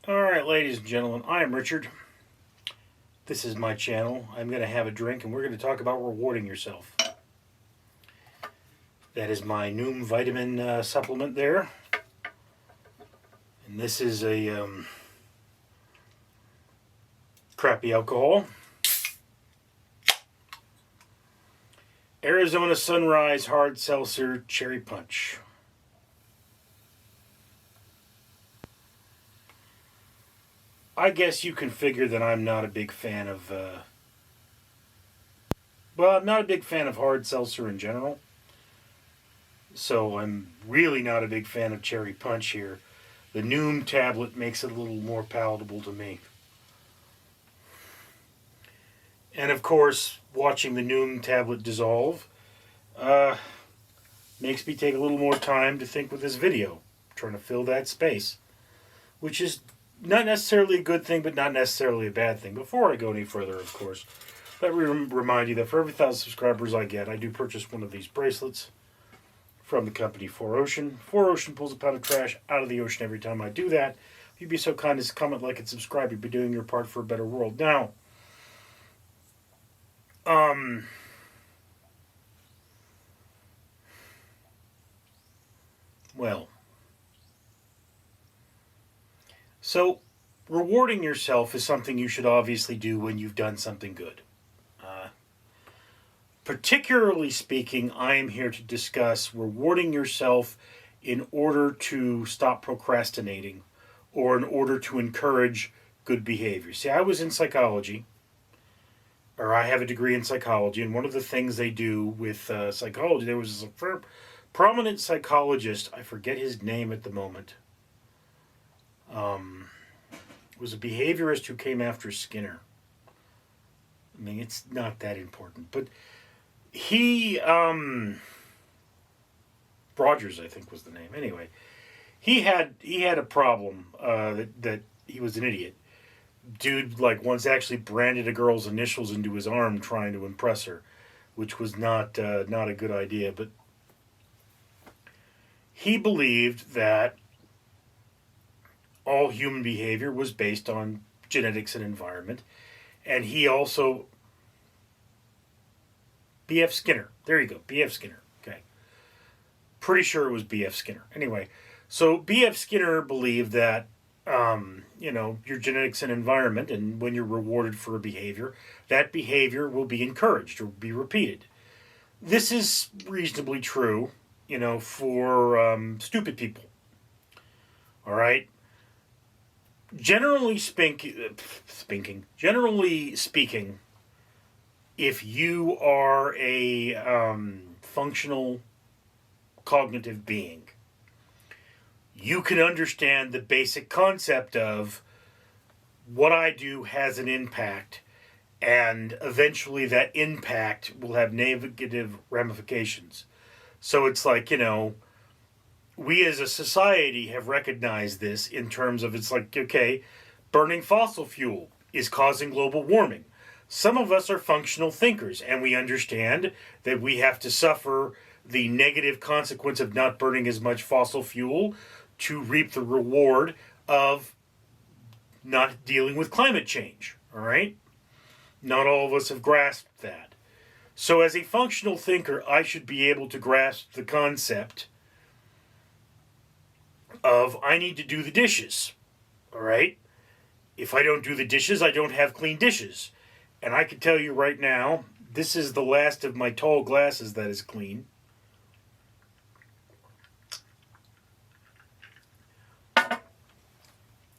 Alright, ladies and gentlemen, I am Richard. This is my channel. I'm going to have a drink and we're going to talk about rewarding yourself. That is my Noom vitamin supplement there. And this is a crappy alcohol. Arizona Sunrise Hard Seltzer Cherry Punch. I guess you can figure that I'm not a big fan of, I'm not a big fan of hard seltzer in general. So I'm really not a big fan of Cherry Punch here. The Noom tablet makes it a little more palatable to me. And of course, watching the Noom tablet dissolve makes me take a little more time to think with this video, trying to fill that space, which is not necessarily a good thing, but not necessarily a bad thing. Before I go any further, of course, let me remind you that for every 1,000 subscribers I get, I do purchase one of these bracelets from the company 4Ocean. 4Ocean pulls a pound of trash out of the ocean every time I do that. If you'd be so kind as to comment, like, and subscribe, you'd be doing your part for a better world. Now, so rewarding yourself is something you should obviously do when you've done something good. Particularly speaking, I am here to discuss rewarding yourself in order to stop procrastinating or in order to encourage good behavior. See, I was in psychology, or I have a degree in psychology, and one of the things they do with psychology, there was a prominent psychologist, I forget his name at the moment, was a behaviorist who came after Skinner. I mean, it's not that important, but he, Rogers, I think was the name. Anyway, he had a problem that he was an idiot. Dude, like, once actually branded a girl's initials into his arm trying to impress her, which was not a good idea. But he believed that all human behavior was based on genetics and environment, and he also B.F. Skinner. There you go, B.F. Skinner. Okay. Pretty sure it was B.F. Skinner. Anyway, so B.F. Skinner believed that, your genetics and environment, and when you're rewarded for a behavior, that behavior will be encouraged or be repeated. This is reasonably true, for stupid people. All right? Generally speaking, if you are a functional cognitive being, you can understand the basic concept of what I do has an impact, and eventually that impact will have negative ramifications. So it's like, we as a society have recognized this in terms of, it's like, okay, burning fossil fuel is causing global warming. Some of us are functional thinkers, and we understand that we have to suffer the negative consequence of not burning as much fossil fuel to reap the reward of not dealing with climate change, all right? Not all of us have grasped that. So as a functional thinker, I should be able to grasp the concept of I need to do the dishes, all right? If I don't do the dishes, I don't have clean dishes. And I can tell you right now, this is the last of my tall glasses that is clean.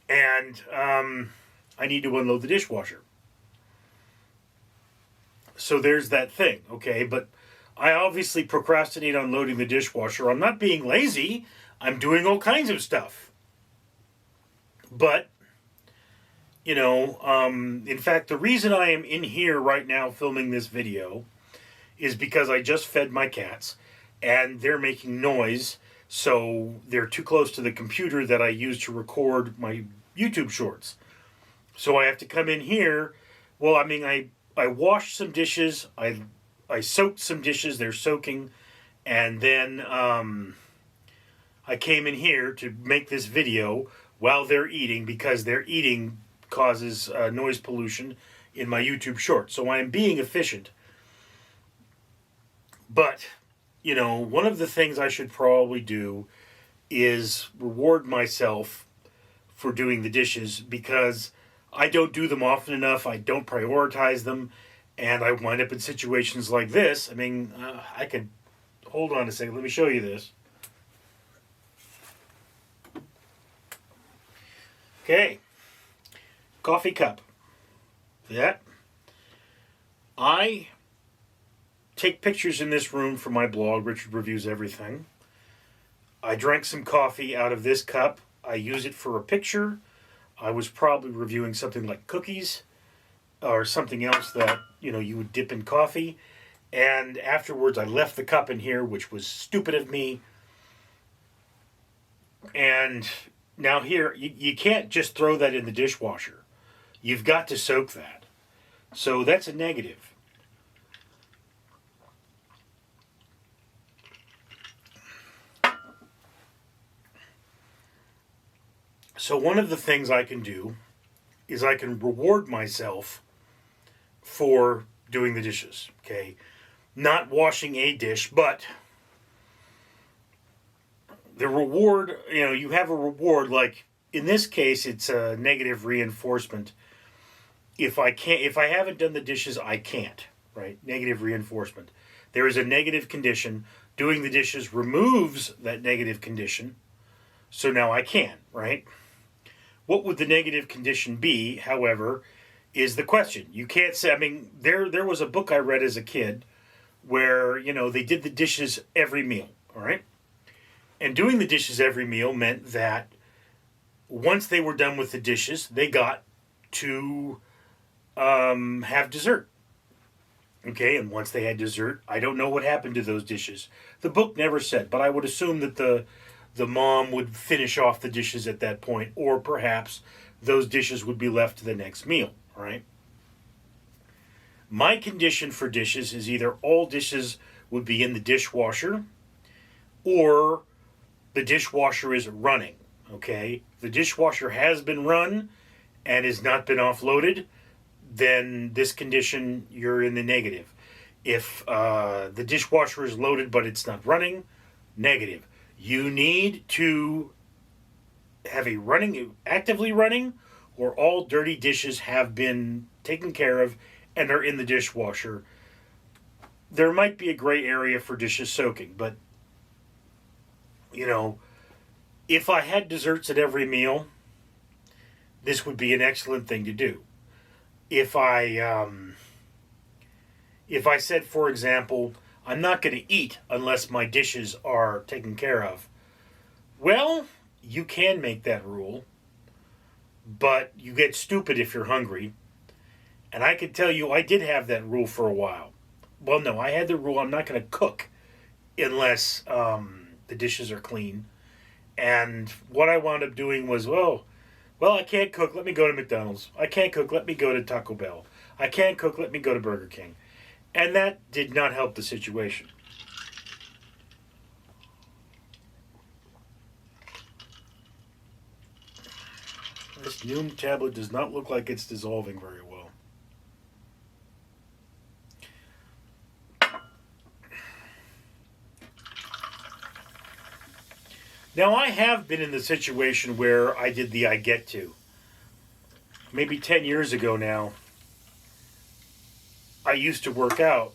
And I need to unload the dishwasher. So there's that thing, okay? But I obviously procrastinate on loading the dishwasher. I'm not being lazy. I'm doing all kinds of stuff. But in fact, the reason I am in here right now filming this video is because I just fed my cats, and they're making noise, so they're too close to the computer that I use to record my YouTube shorts. So I have to come in here. Well, I mean, I washed some dishes, I soaked some dishes, they're soaking, and then I came in here to make this video while they're eating, because their eating causes noise pollution in my YouTube short. So I am being efficient. But, one of the things I should probably do is reward myself for doing the dishes, because I don't do them often enough. I don't prioritize them. And I wind up in situations like this. I mean, I could... Hold on a second. Let me show you this. Okay. Coffee cup. That. I take pictures in this room for my blog, Richard Reviews Everything. I drank some coffee out of this cup. I use it for a picture. I was probably reviewing something like cookies or something else that, you would dip in coffee. And afterwards, I left the cup in here, which was stupid of me. And now here, you can't just throw that in the dishwasher. You've got to soak that. So that's a negative. So one of the things I can do is I can reward myself for doing the dishes, okay? Not washing a dish, but the reward, you have a reward, like in this case, it's a negative reinforcement. If I haven't done the dishes, I can't, right? Negative reinforcement. There is a negative condition. Doing the dishes removes that negative condition. So now I can, right? What would the negative condition be, however, is the question. You can't say, there was a book I read as a kid where, they did the dishes every meal, all right? And doing the dishes every meal meant that once they were done with the dishes, they got to have dessert. Okay, and once they had dessert, I don't know what happened to those dishes. The book never said, but I would assume that the mom would finish off the dishes at that point, or perhaps those dishes would be left to the next meal, right? My condition for dishes is either all dishes would be in the dishwasher, or the dishwasher is running, okay? The dishwasher has been run and has not been offloaded, then this condition, you're in the negative. If the dishwasher is loaded but it's not running, negative. You need to have a actively running, or all dirty dishes have been taken care of and are in the dishwasher. There might be a gray area for dishes soaking, but, if I had desserts at every meal, this would be an excellent thing to do. If I said, for example, I'm not going to eat unless my dishes are taken care of, well, you can make that rule, but you get stupid if you're hungry. And I can tell you, I did have that rule for a while. Well, no, I had the rule I'm not going to cook unless the dishes are clean. And what I wound up doing was, well, I can't cook, let me go to McDonald's. I can't cook, let me go to Taco Bell. I can't cook, let me go to Burger King. And that did not help the situation. This Neal tablet does not look like it's dissolving very well. Now, I have been in the situation where I did the I get to. Maybe 10 years ago now, I used to work out,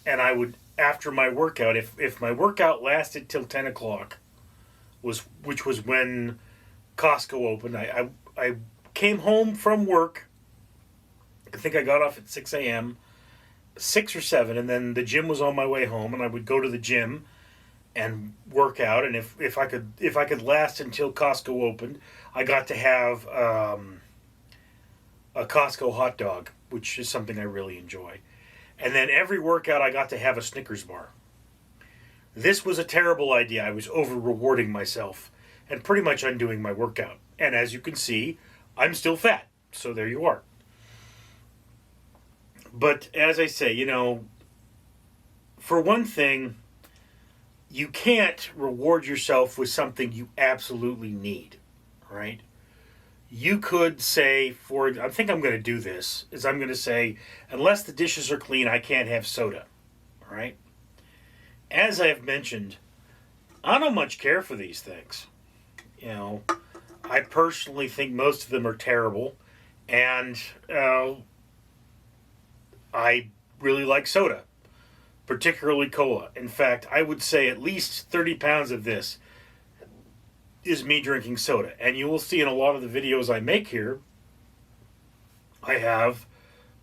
and I would, after my workout, if my workout lasted till 10 o'clock, which was when Costco opened, I came home from work, I think I got off at 6 a.m., 6 or 7, and then the gym was on my way home, and I would go to the gym and work out, and if I could last until Costco opened, I got to have a Costco hot dog, which is something I really enjoy. And then every workout I got to have a Snickers bar. This was a terrible idea. I was over rewarding myself and pretty much undoing my workout. And as you can see, I'm still fat. So there you are. But as I say, for one thing, you can't reward yourself with something you absolutely need, right? you could say, I think I'm going to do this, is I'm going to say, unless the dishes are clean, I can't have soda. All right? As I've mentioned, I don't much care for these things. You know, I personally think most of them are terrible, and I really like soda, particularly cola. In fact, I would say at least 30 pounds of this is me drinking soda. And you will see in a lot of the videos I make here, I have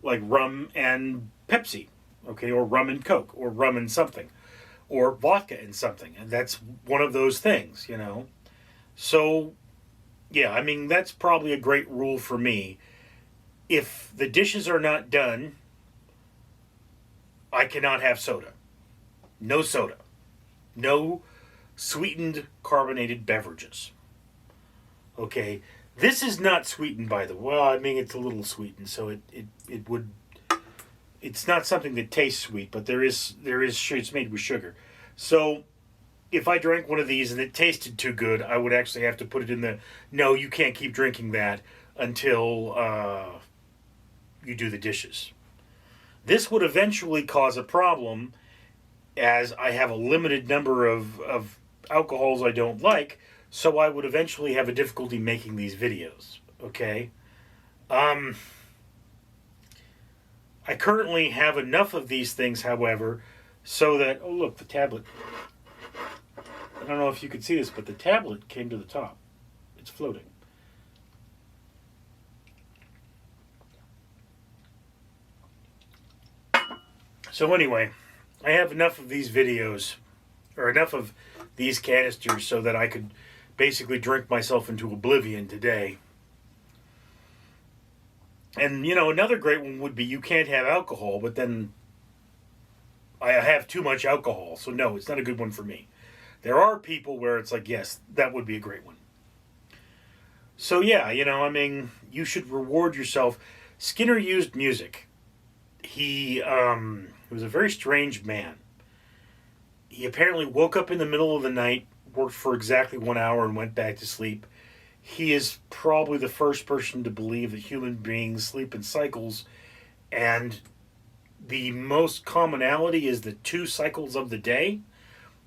like rum and Pepsi, okay, or rum and Coke, or rum and something, or vodka and something. And that's one of those things, you know. So, yeah, I mean, that's probably a great rule for me. If the dishes are not done, I cannot have soda. No soda. No sweetened carbonated beverages. Okay, this is not sweetened, by the way. Well, I mean, it's a little sweetened, so it would. It's not something that tastes sweet, but there is. It's made with sugar. So, if I drank one of these and it tasted too good, I would actually have to put it in the. No, you can't keep drinking that until you do the dishes. This would eventually cause a problem, as I have a limited number of alcohols I don't like, so I would eventually have a difficulty making these videos, okay? I currently have enough of these things, however, so that, oh look, the tablet. I don't know if you could see this, but the tablet came to the top. It's floating. So anyway, I have enough of these videos, or enough of these canisters, so that I could basically drink myself into oblivion today. And, you know, another great one would be you can't have alcohol, but then I have too much alcohol, so no, it's not a good one for me. There are people where it's like, yes, that would be a great one. So yeah, you know, I mean, you should reward yourself. Skinner used music. He was a very strange man. He apparently woke up in the middle of the night, worked for exactly 1 hour, and went back to sleep. He is probably the first person to believe that human beings sleep in cycles, and the most commonality is the 2 cycles of the day.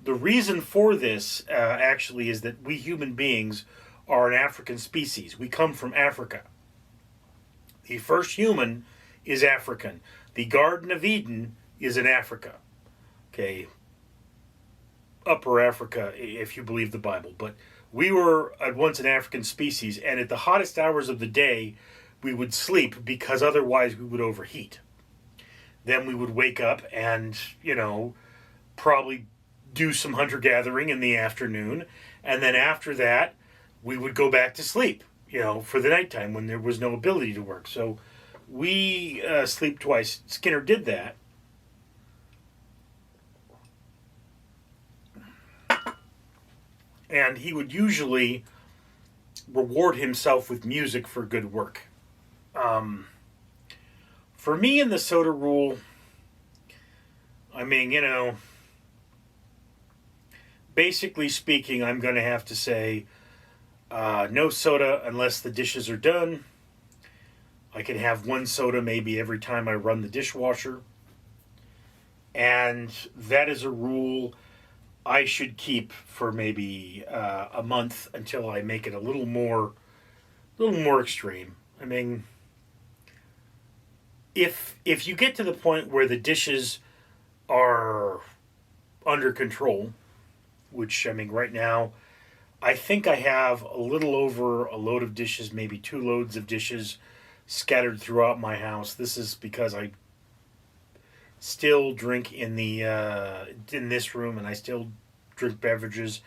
The reason for this, actually, is that we human beings are an African species. We come from Africa. The first human is African. The Garden of Eden is in Africa. Okay, Upper Africa, if you believe the Bible. But we were at once an African species, and at the hottest hours of the day, we would sleep because otherwise we would overheat. Then we would wake up and, you know, probably do some hunter-gathering in the afternoon, and then after that, we would go back to sleep, you know, for the nighttime when there was no ability to work. So we sleep twice. Skinner did that. And he would usually reward himself with music for good work. For me in the soda rule, I mean, you know, basically speaking, I'm going to have to say no soda unless the dishes are done. I can have 1 soda maybe every time I run the dishwasher. And that is a rule I should keep for maybe a month until I make it a little more extreme. I mean, if you get to the point where the dishes are under control, which, I mean, right now, I think I have a little over a load of dishes, maybe 2 loads of dishes scattered throughout my house. This is because I still drink in this room, and I still drink beverages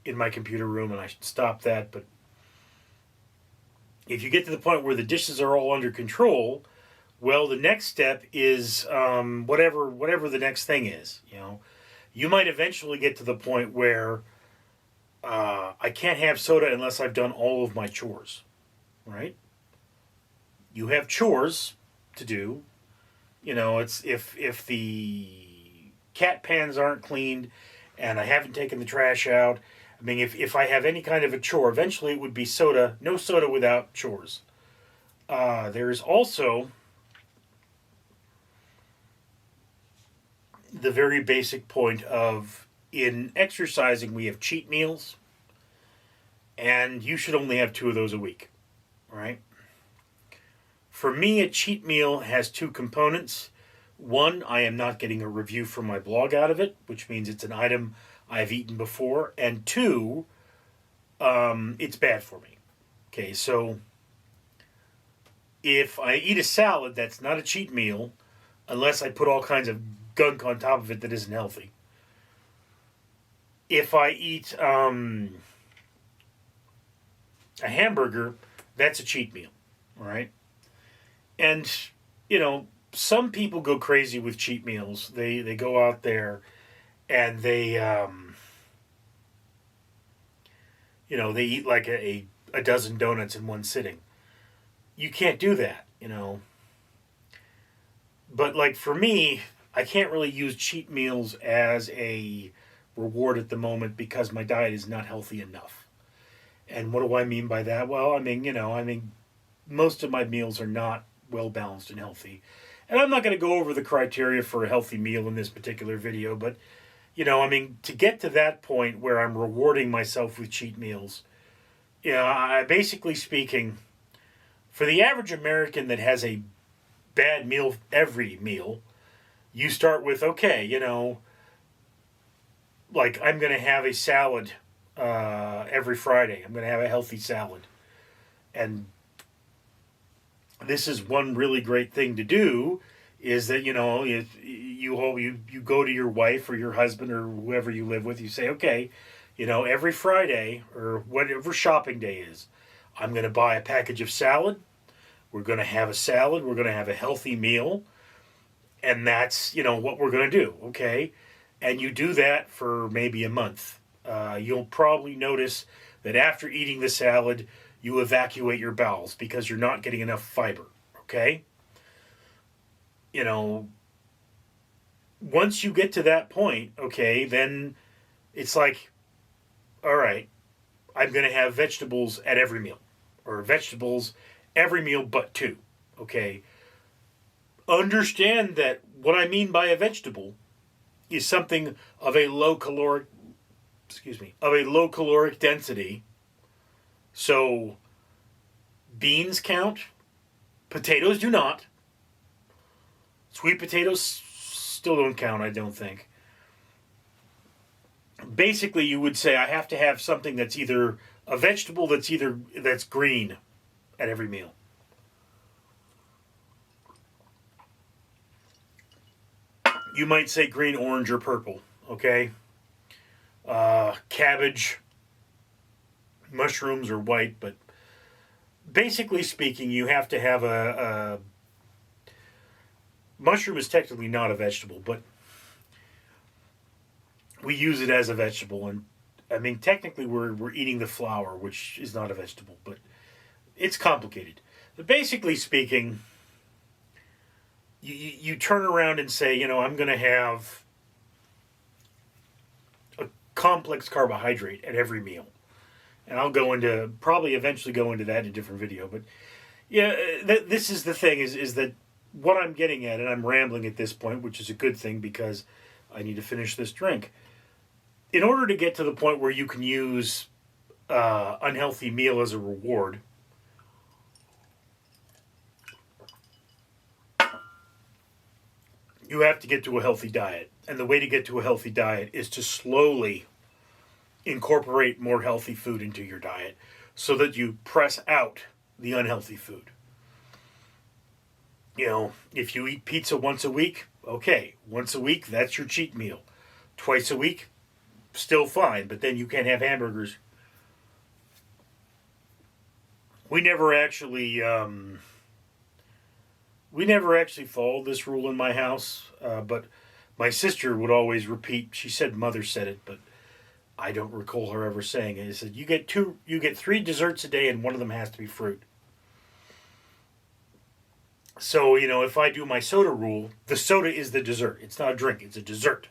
in my computer room, and I should stop that. But if you get to the point where the dishes are all under control, well, the next step is whatever the next thing is. You know, you might eventually get to the point where I can't have soda unless I've done all of my chores, right? You have chores to do. You know, it's if the cat pans aren't cleaned, and I haven't taken the trash out, I mean, if I have any kind of a chore, eventually it would be soda. No soda without chores. There's also the very basic point of in exercising, we have cheat meals, and you should only have 2 of those a week, right? For me, a cheat meal has 2 components. One, I am not getting a review from my blog out of it, which means it's an item I've eaten before. And 2, it's bad for me. Okay, so if I eat a salad, that's not a cheat meal unless I put all kinds of gunk on top of it that isn't healthy. If I eat a hamburger, that's a cheat meal, all right? And, some people go crazy with cheat meals. They go out there and they eat like a dozen donuts in one sitting. You can't do that, But like for me, I can't really use cheat meals as a reward at the moment because my diet is not healthy enough. And what do I mean by that? Well, I mean most of my meals are not well balanced and healthy. And I'm not going to go over the criteria for a healthy meal in this particular video, but to get to that point where I'm rewarding myself with cheat meals, basically speaking, for the average American that has a bad meal every meal, you start with, okay, like I'm going to have a salad every Friday. I'm going to have a healthy salad. And this is one really great thing to do is that, if you go to your wife or your husband or whoever you live with, you say, okay, every Friday or whatever shopping day is, I'm going to buy a package of salad. We're going to have a salad. We're going to have a healthy meal. And that's, what we're going to do, okay? And you do that for maybe a month. You'll probably notice that after eating the salad, you evacuate your bowels because you're not getting enough fiber, okay? Once you get to that point, okay, then it's like, all right, I'm going to have vegetables at every meal, or vegetables every meal but 2, okay? Understand that what I mean by a vegetable is something of a low caloric density. So beans count, potatoes do not. Sweet potatoes still don't count, I don't think. Basically, you would say I have to have something that's either a vegetable that's green at every meal. You might say green, orange, or purple, okay? Cabbage, mushrooms are white, but basically speaking, you have to have a mushroom is technically not a vegetable, but we use it as a vegetable, and I mean technically we're eating the flower, which is not a vegetable, but it's complicated. But basically speaking, you turn around and say, I'm going to have a complex carbohydrate at every meal. And I'll probably eventually go into that in a different video. But yeah, this is the thing is that what I'm getting at, and I'm rambling at this point, which is a good thing because I need to finish this drink. In order to get to the point where you can use unhealthy meal as a reward, you have to get to a healthy diet. And the way to get to a healthy diet is to slowly incorporate more healthy food into your diet so that you press out the unhealthy food. If you eat pizza once a week, okay, once a week, that's your cheat meal. Twice a week, still fine, but then you can't have hamburgers. We never actually followed this rule in my house, but my sister would always repeat. She said mother said it, but I don't recall her ever saying it. It said you get 3 desserts a day, and one of them has to be fruit. So if I do my soda rule, the soda is the dessert. It's not a drink; it's a dessert.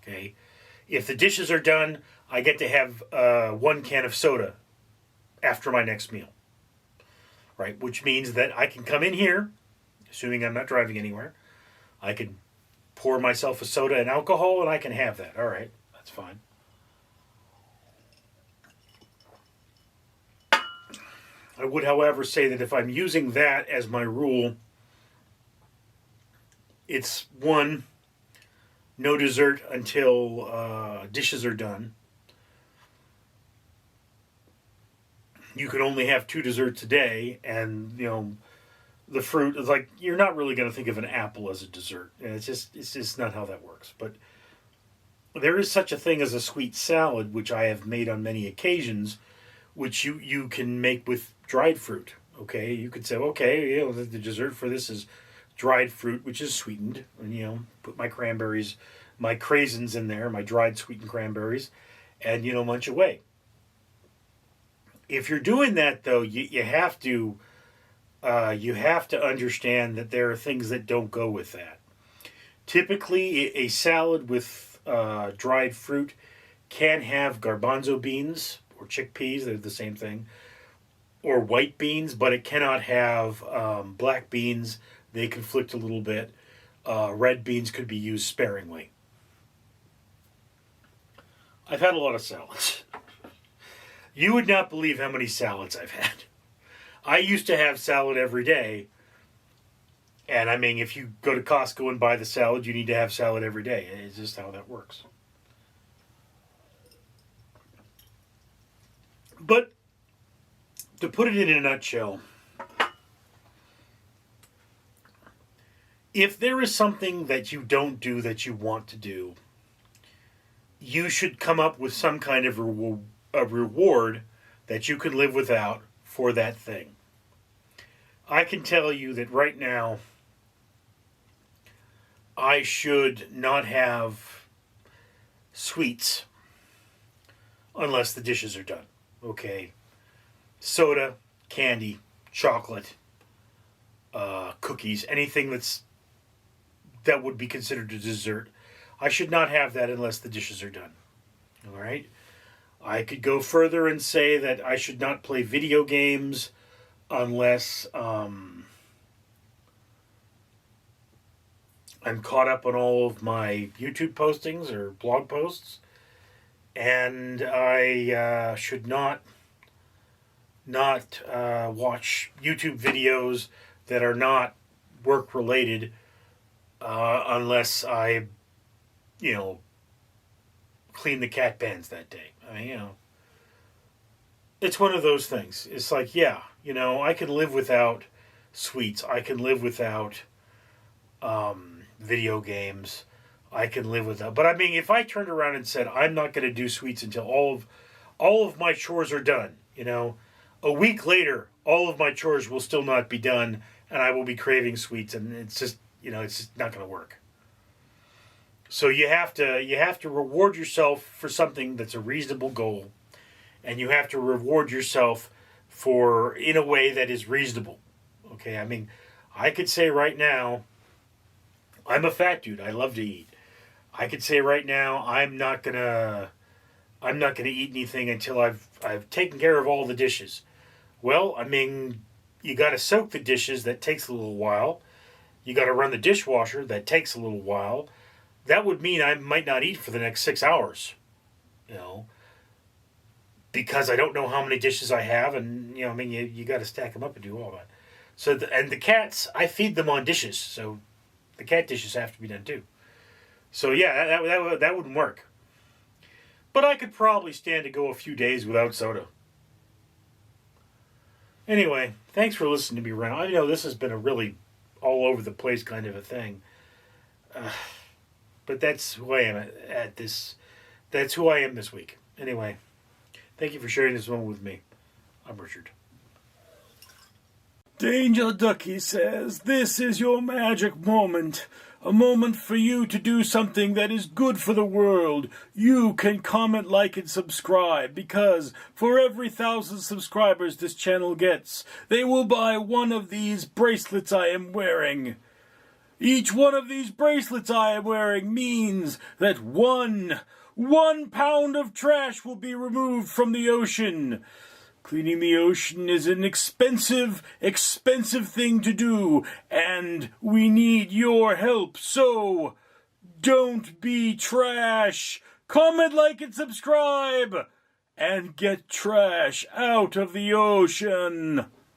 Okay, If the dishes are done, I get to have 1 can of soda after my next meal. Right? Which means that I can come in here, assuming I'm not driving anywhere, I can pour myself a soda and alcohol and I can have that. All right, that's fine. I would, however, say that if I'm using that as my rule, it's 1, no dessert until dishes are done. You can only have 2 desserts a day, and the fruit is like, you're not really going to think of an apple as a dessert. And it's just not how that works. But there is such a thing as a sweet salad, which I have made on many occasions, which you can make with dried fruit. Okay, you could say, okay, the dessert for this is dried fruit, which is sweetened, and put my cranberries, my craisins in there, my dried sweetened cranberries, and munch away. If you're doing that, though, you have to understand that there are things that don't go with that. Typically, a salad with dried fruit can have garbanzo beans or chickpeas. They're the same thing. Or white beans, but it cannot have black beans. They conflict a little bit. Red beans could be used sparingly. I've had a lot of salads. You would not believe how many salads I've had. I used to have salad every day. And I mean, if you go to Costco and buy the salad, you need to have salad every day. It's just how that works. But to put it in a nutshell, if there is something that you don't do that you want to do, you should come up with some kind of a reward that you can live without for that thing. I can tell you that right now, I should not have sweets unless the dishes are done. Okay. Soda, candy, chocolate, cookies, anything that would be considered a dessert. I should not have that unless the dishes are done. All right? I could go further and say that I should not play video games unless I'm caught up on all of my YouTube postings or blog posts. And I should not watch YouTube videos that are not work related unless I clean the cat pans that day. I mean, it's one of those things. It's like, I can live without sweets. I can live without video games. I can live without. But I mean, if I turned around and said, I'm not going to do sweets until all of my chores are done, a week later, all of my chores will still not be done, and I will be craving sweets, and it's just not going to work. So you have to reward yourself for something that's a reasonable goal, and you have to reward yourself in a way that is reasonable. Okay, I mean, I could say right now, I'm a fat dude. I love to eat. I could say right now, I'm not gonna eat anything until I've taken care of all the dishes. Well, I mean, you got to soak the dishes. That takes a little while. You got to run the dishwasher. That takes a little while. That would mean I might not eat for the next 6 hours, because I don't know how many dishes I have, and you got to stack them up and do all that. So and the cats, I feed them on dishes, so the cat dishes have to be done too. So yeah, that wouldn't work. But I could probably stand to go a few days without soda. Anyway, thanks for listening to me rant. I know this has been a really all over the place kind of a thing. But that's who I am at this. That's who I am this week. Anyway, thank you for sharing this moment with me. I'm Richard. Danger Ducky says, this is your magic moment. A moment for you to do something that is good for the world. You can comment, like, and subscribe, because for every 1,000 subscribers this channel gets, they will buy one of these bracelets I am wearing. Each one of these bracelets I am wearing means that one 1 pound of trash will be removed from the ocean. Cleaning the ocean is an expensive thing to do, and we need your help, so don't be trash. Comment, like, and subscribe, and get trash out of the ocean.